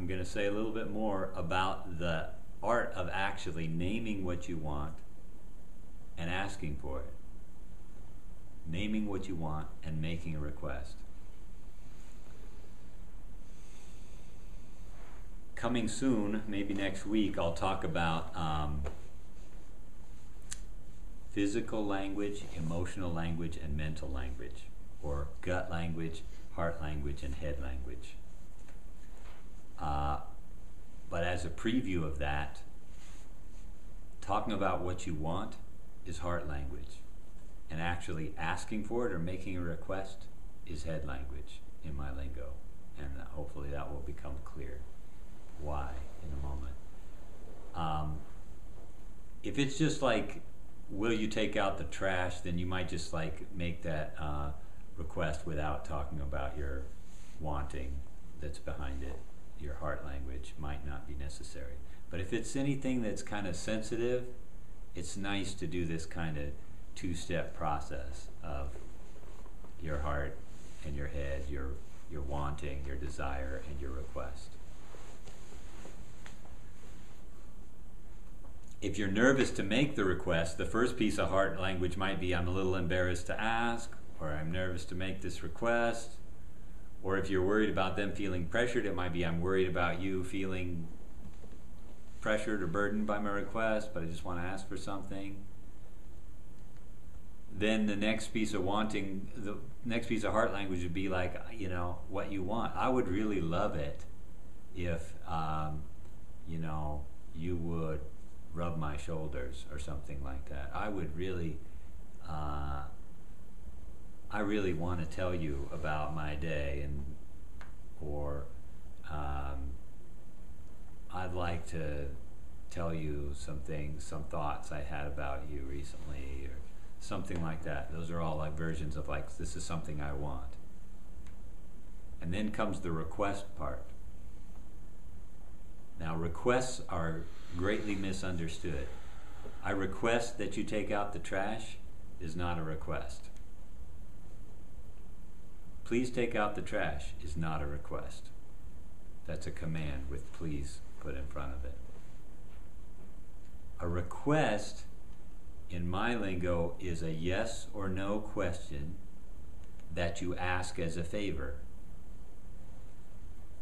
I'm going to say a little bit more about the art of actually naming what you want and asking for it. Naming what you want and making a request. Coming soon, maybe next week, I'll talk about physical language, emotional language, and mental language, or gut language, heart language, and head language. But as a preview of that, talking about what you want is heart language, and actually asking for it or making a request is head language in my lingo, and hopefully that will become clear why in a moment. If it's just like, will you take out the trash, then you might just like make that request without talking about your wanting that's behind it. Your heart language might not be necessary. But if it's anything that's kind of sensitive, it's nice to do this kind of two-step process of your heart and your head, your wanting, your desire, and your request. If you're nervous to make the request, the first piece of heart language might be, I'm a little embarrassed to ask, or I'm nervous to make this request. Or if you're worried about them feeling pressured, it might be, I'm worried about you feeling pressured or burdened by my request, but I just want to ask for something. Then the next piece of wanting, the next piece of heart language would be like, you know, what you want. I would really love it if, you know, you would rub my shoulders or something like that. I would really, I really want to tell you about my day, and or I'd like to tell you some things, some thoughts I had about you recently, or something like that. Those are all like versions of like, this is something I want. And then comes the request part. Now requests are greatly misunderstood. I request that you take out the trash is not a request. Please take out the trash is not a request. That's a command with please put in front of it. A request, in my lingo, is a yes or no question that you ask as a favor,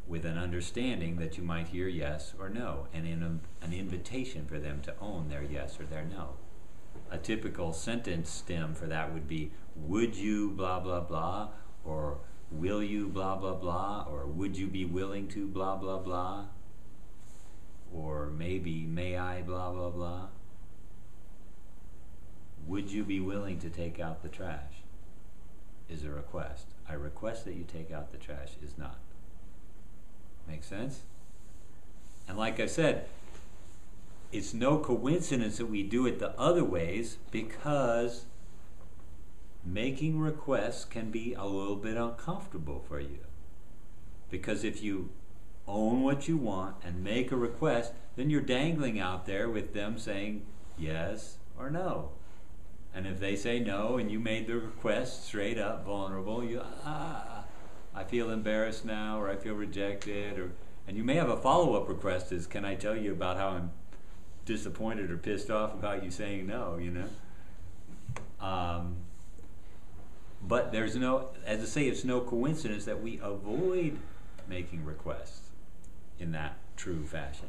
with an understanding that you might hear yes or no, and in an invitation for them to own their yes or their no. A typical sentence stem for that would be, would you blah blah blah, or will you blah blah blah, or would you be willing to blah blah blah, or maybe may I blah blah blah. Would you be willing to take out the trash is a request. I request that you take out the trash is not. Make sense? And like I said, it's no coincidence that we do it the other ways, because making requests can be a little bit uncomfortable for you. Because if you own what you want and make a request, then you're dangling out there with them saying yes or no. And if they say no and you made the request straight up, vulnerable, you, I feel embarrassed now, or I feel rejected, and you may have a follow-up request is, can I tell you about how I'm disappointed or pissed off about you saying no, you know? But there's no, as I say, it's no coincidence that we avoid making requests in that true fashion.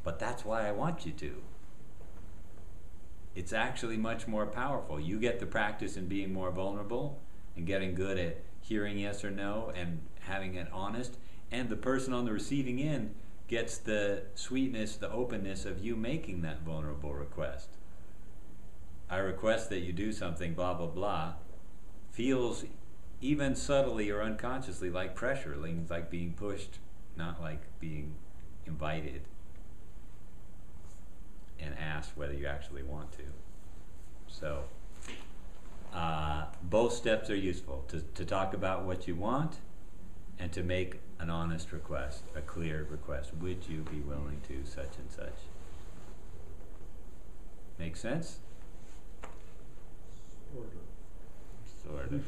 But that's why I want you to. It's actually much more powerful. You get the practice in being more vulnerable and getting good at hearing yes or no and having it honest, and the person on the receiving end gets the sweetness, the openness of you making that vulnerable request. I request that you do something, blah, blah, blah, feels even subtly or unconsciously like pressure, like being pushed, not like being invited and asked whether you actually want to. So both steps are useful, to talk about what you want and to make an honest request, a clear request. Would you be willing to such and such? Make sense? Sort of. Sort of.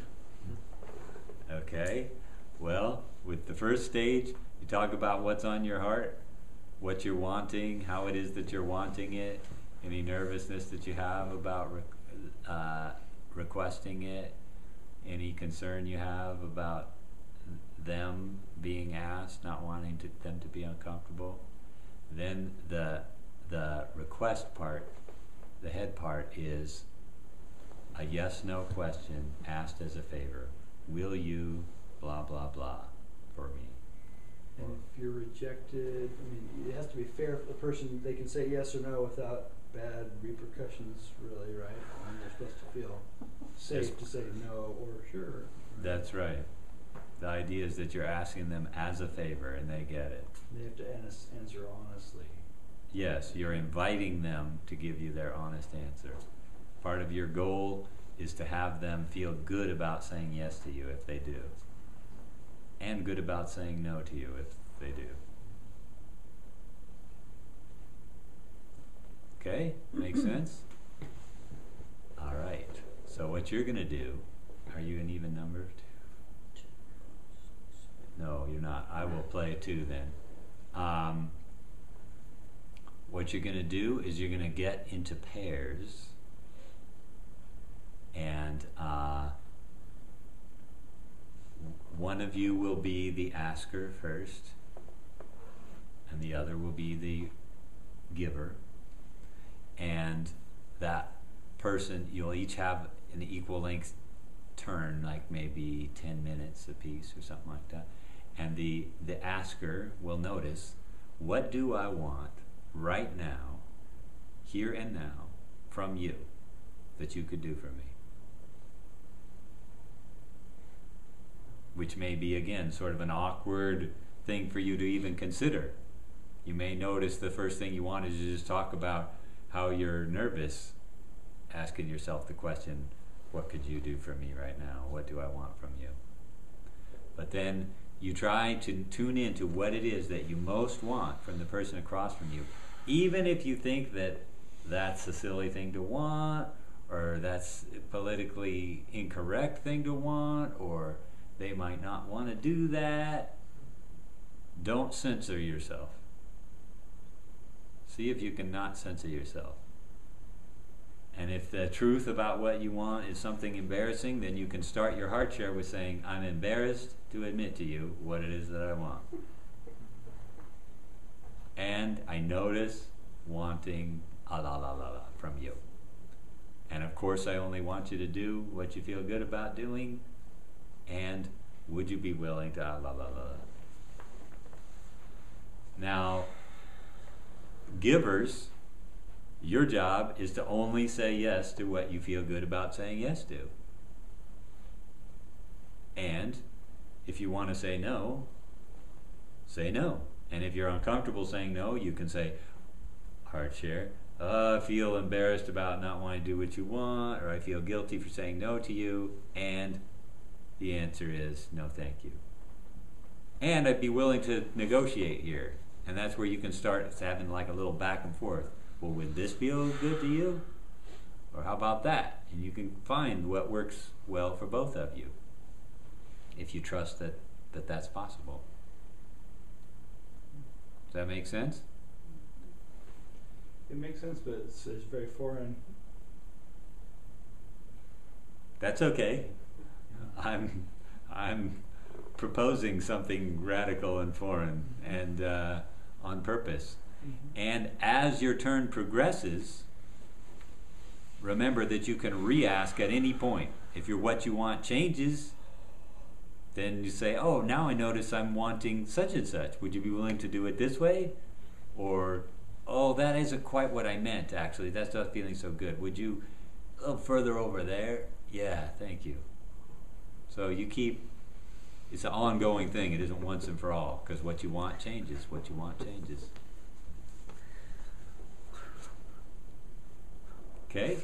Okay. Well, with the first stage, you talk about what's on your heart, what you're wanting, how it is that you're wanting it, any nervousness that you have about requesting it, any concern you have about them being asked, not wanting them to be uncomfortable. Then the request part, the head part, is a yes/no question asked as a favor. Will you blah blah blah for me? And if you're rejected, I mean, it has to be fair for the person. They can say yes or no without bad repercussions, really, right? I mean, they're supposed to feel safe to say no or sure. Right? That's right. The idea is that you're asking them as a favor and they get it. They have to answer honestly. Yes, you're inviting them to give you their honest answer. Part of your goal is to have them feel good about saying yes to you if they do, and good about saying no to you if they do. Okay, makes sense? All right, so what you're going to do, are you an even number? No, you're not. I will play a 2 then. What you're going to do is you're going to get into pairs, and one of you will be the asker first, and the other will be the giver. And that person, you'll each have an equal length turn, like maybe 10 minutes apiece or something like that. And the asker will notice, what do I want right now, here and now, from you that you could do for me? Which may be, again, sort of an awkward thing for you to even consider. You may notice the first thing you want is to just talk about how you're nervous, asking yourself the question, what could you do for me right now? What do I want from you? But then you try to tune into what it is that you most want from the person across from you, even if you think that that's a silly thing to want, or that's a politically incorrect thing to want, or they might not want to do that. Don't censor yourself. See if you can not censor yourself. And if the truth about what you want is something embarrassing, then you can start your heart share with saying, I'm embarrassed to admit to you what it is that I want. And I notice wanting a la la la la from you. And of course I only want you to do what you feel good about doing. And would you be willing to la la la la? Now, givers, your job is to only say yes to what you feel good about saying yes to. And if you want to say no, say no. And if you're uncomfortable saying no, you can say, heart share, I feel embarrassed about not wanting to do what you want, or I feel guilty for saying no to you, and the answer is no thank you. And I'd be willing to negotiate here. And that's where you can start having like a little back and forth. Well, would this feel good to you? Or how about that? And you can find what works well for both of you, if you trust that that's possible. Does that make sense? It makes sense, but it's very foreign. That's okay. I'm proposing something radical and foreign, and on purpose. And as your turn progresses, remember that you can re-ask at any point. If what you want changes, then you say, oh, now I notice I'm wanting such and such. Would you be willing to do it this way? Or, oh, that isn't quite what I meant, actually. That's not feeling so good. Would you, a little further over there? Yeah, thank you. So you keep, it's an ongoing thing. It isn't once and for all, because what you want changes. What you want changes. Okay?